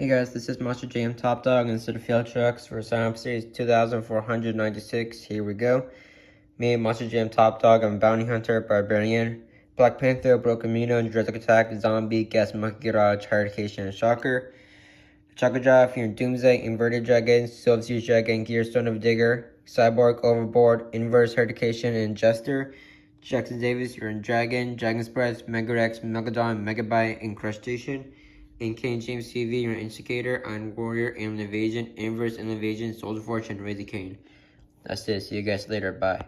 Hey guys, this is Master JM Top Dog instead of Field Trucks for Sign Up Series 2496. Here we go. Me, Master JM Top Dog, I'm Bounty Hunter, Barbarian, Black Panther, Broken Mino, Jurassic Attack, Zombie, Gas Monkey Garage, Hurricane, and Shocker. Chakra Drive, you're Doomsday, Inverted Dragon, Silver Siege Dragon, Gearstone of Digger, Cyborg, Overboard, Inverse Hurricane, and Jester. Jackson Davis, you're in Dragon, Dragon's Breath, Megarex, Megadon, Megabyte, Incrustation. In Kane James TV, you're an Instigator, Iron Warrior, Alien Invasion, Inverse Invasion, Soldier Fortune, Raise Kane. That's it. See you guys later. Bye.